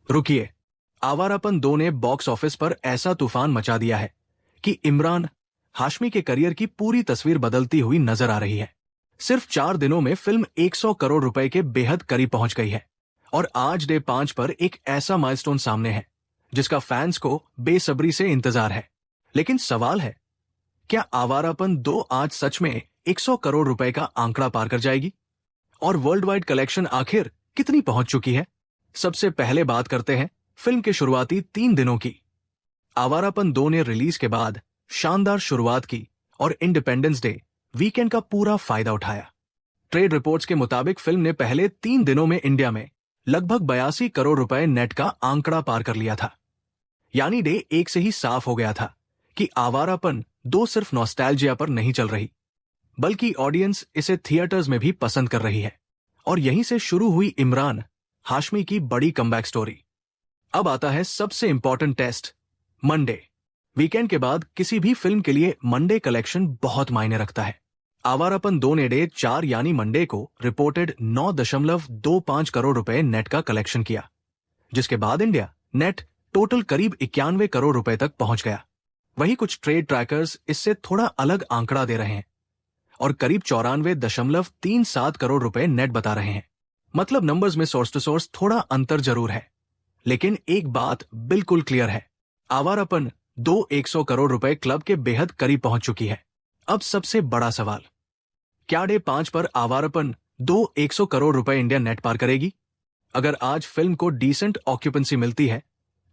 रुकिए, आवारापन 2 ने box office पर ऐसा तूफान मचा दिया है कि इमरान हाशमी के करियर की पूरी तस्वीर बदलती हुई नजर आ रही है। सिर्फ 4 दिनों में फिल्म 100 करोड़ रुपए के बेहद करीब पहुंच गई है और आज डे 5 पर एक ऐसा माइलस्टोन सामने है जिसका फैंस को बेसब्री से इंतजार है। लेकिन सवाल है, क्या आवारापन 2 आज सच में 100 करोड़ रुपए का आंकड़ा पार कर जाएगी? और वर्ल्ड वाइड कलेक्शन आखिर कितनी पहुंच चुकी है? सबसे पहले बात करते हैं फिल्म के शुरुआती 3 दिनों की। आवारापन 2 ने रिलीज के बाद शानदार शुरुआत की और इंडिपेंडेंस डे वीकेंड का पूरा फायदा उठाया। ट्रेड रिपोर्ट्स के मुताबिक फिल्म ने पहले 3 दिनों में इंडिया में लगभग 82 करोड़ रुपए नेट का आंकड़ा पार कर लिया था। यानी डे 1 से ही साफ हो गया था कि आवारापन 2 सिर्फ नॉस्टैल्जिया पर नहीं चल रही, बल्कि ऑडियंस इसे थिएटर्स में भी पसंद कर रही है। और यहीं से शुरू हुई इमरान हाशमी की बड़ी कमबैक स्टोरी। अब आता है सबसे इंपॉर्टेंट टेस्ट, मंडे। वीकेंड के बाद किसी भी फिल्म के लिए मंडे कलेक्शन बहुत मायने रखता है। आवारापन 2 ने डे 4 यानी मंडे को रिपोर्टेड 9.25 करोड़ रुपए नेट का कलेक्शन किया, जिसके बाद इंडिया नेट टोटल करीब 91 करोड़ रुपए तक पहुंच गया। वही कुछ ट्रेड ट्रैकर्स इससे थोड़ा अलग आंकड़ा दे रहे हैं और करीब 94.37 करोड़ रुपए नेट बता रहे हैं। मतलब नंबर्स में सोर्स टू सोर्स थोड़ा अंतर जरूर है, लेकिन एक बात बिल्कुल क्लियर है, आवारापन 2 100 करोड़ रुपए क्लब के बेहद करीब पहुंच चुकी है। अब सबसे बड़ा सवाल, क्या डे 5 पर आवारापन 2 100 करोड़ रुपए इंडिया नेट पार करेगी? अगर आज फिल्म को डिसेंट ऑक्यूपेंसी मिलती है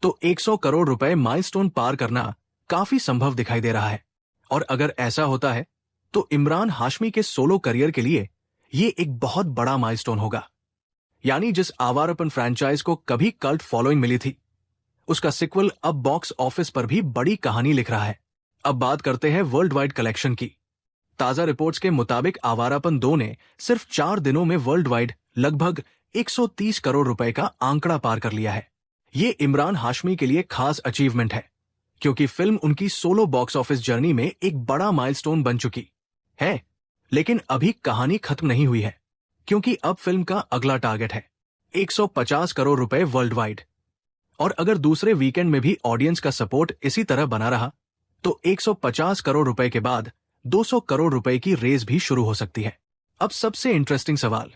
तो 100 करोड़ रुपए माइलस्टोन पार करना काफी संभव दिखाई दे रहा है। और अगर ऐसा होता है तो इमरान हाशमी के सोलो करियर के लिए ये एक बहुत बड़ा माइलस्टोन होगा। यानी जिस आवारापन फ्रैंचाइज को कभी कल्ट फॉलोइंग मिली थी, उसका सिक्वल अब बॉक्स ऑफिस पर भी बड़ी कहानी लिख रहा है। अब बात करते हैं वर्ल्ड वाइड कलेक्शन की। ताजा रिपोर्ट्स के मुताबिक आवारापन 2 ने सिर्फ 4 दिनों में वर्ल्ड वाइड लगभग 130 करोड़ रुपए का आंकड़ा पार कर लिया है। ये इमरान हाशमी के लिए खास अचीवमेंट है, क्योंकि फिल्म उनकी सोलो बॉक्स ऑफिस जर्नी में एक बड़ा माइलस्टोन बन चुकी है। लेकिन अभी कहानी खत्म नहीं हुई है, क्योंकि अब फिल्म का अगला टारगेट है 150 करोड़ रुपए वर्ल्ड वाइड। और अगर दूसरे वीकेंड में भी ऑडियंस का सपोर्ट इसी तरह बना रहा तो 150 करोड़ रुपए के बाद 200 करोड़ रुपए की रेस भी शुरू हो सकती है। अब सबसे इंटरेस्टिंग सवाल,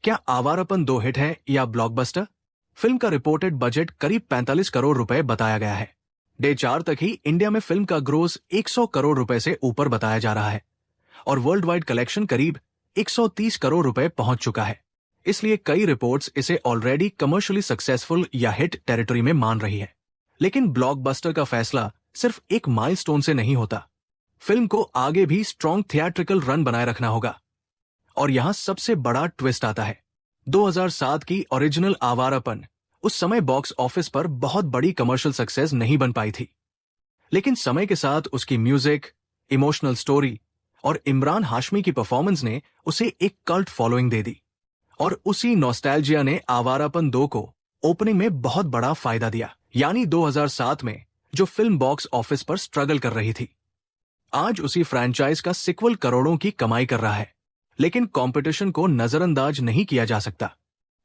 क्या आवारापन 2 हिट है या ब्लॉकबस्टर? फिल्म का रिपोर्टेड बजट करीब 45 करोड़ रुपए बताया गया है। डे 4 तक ही इंडिया में फिल्म का ग्रोस 100 करोड़ रुपए से ऊपर बताया जा रहा है और वर्ल्ड वाइड कलेक्शन करीब 130 करोड़ रुपए पहुंच चुका है। इसलिए कई रिपोर्ट्स इसे ऑलरेडी कमर्शियली सक्सेसफुल या हिट टेरिटरी में मान रही है। लेकिन ब्लॉकबस्टर का फैसला सिर्फ एक माइलस्टोन से नहीं होता। फिल्म को आगे भी स्ट्रॉन्ग थिएट्रिकल रन बनाए रखना होगा। और यहां सबसे बड़ा ट्विस्ट आता है, 2007 की ओरिजिनल आवारापन उस समय बॉक्स ऑफिस पर बहुत बड़ी कमर्शियल सक्सेस नहीं बन पाई थी, लेकिन समय के साथ उसकी म्यूजिक, इमोशनल स्टोरी और इमरान हाशमी की परफॉर्मेंस ने उसे एक कल्ट फॉलोइंग दे दी। और उसी नॉस्टैल्जिया ने आवारापन 2 को ओपनिंग में बहुत बड़ा फायदा दिया। यानी 2007 में जो फिल्म बॉक्स ऑफिस पर स्ट्रगल कर रही थी, आज उसी फ्रैंचाइज का सिक्वल करोड़ों की कमाई कर रहा है। लेकिन कंपटीशन को नजरअंदाज नहीं किया जा सकता।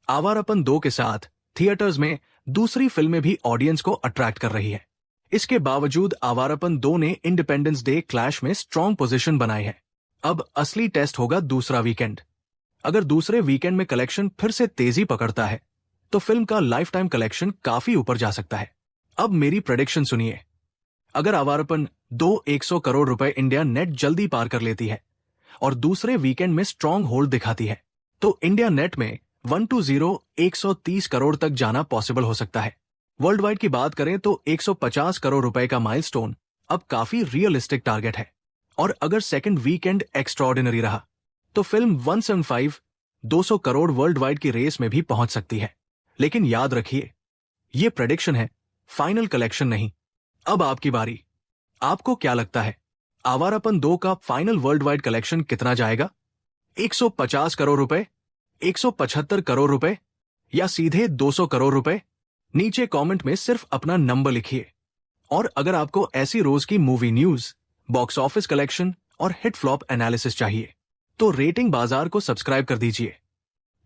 आवारापन 2 के साथ थिएटर्स में दूसरी फिल्में भी ऑडियंस को अट्रैक्ट कर रही है। इसके बावजूद आवारापन 2 ने इंडिपेंडेंस डे क्लैश में स्ट्रॉन्ग पोजीशन बनाई है। अब असली टेस्ट होगा दूसरा वीकेंड। अगर दूसरे वीकेंड में कलेक्शन फिर से तेजी पकड़ता है तो फिल्म का लाइफ टाइम कलेक्शन काफी ऊपर जा सकता है। अब मेरी प्रेडिक्शन सुनिए, अगर आवारापन 2 100 करोड़ रुपए इंडिया नेट जल्दी पार कर लेती है और दूसरे वीकेंड में स्ट्रॉन्ग होल्ड दिखाती है तो इंडिया नेट में 130 करोड़ तक जाना पॉसिबल हो सकता है। वर्ल्ड वाइड की बात करें तो 150 करोड़ रुपए का माइलस्टोन अब काफी रियलिस्टिक टारगेट है। और अगर सेकंड वीकेंड एक्स्ट्राऑर्डिनरी रहा तो फिल्म 175 200 करोड़ वर्ल्ड वाइड की रेस में भी पहुंच सकती है। लेकिन याद रखिए, ये प्रेडिक्शन है, फाइनल कलेक्शन नहीं। अब आपकी बारी। आपको क्या लगता है, आवारापन 2 का फाइनल वर्ल्ड वाइड कलेक्शन कितना जाएगा? 150 करोड़ रुपए, 175 करोड़ रुपए या सीधे 200 करोड़ रुपए? नीचे कमेंट में सिर्फ अपना नंबर लिखिए। और अगर आपको ऐसी रोज की movie news, box office collection और हिट फ्लॉप एनालिसिस चाहिए तो रेटिंग बाजार को सब्सक्राइब कर दीजिए,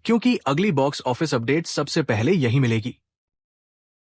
क्योंकि अगली बॉक्स ऑफिस अपडेट सबसे पहले यही मिलेगी।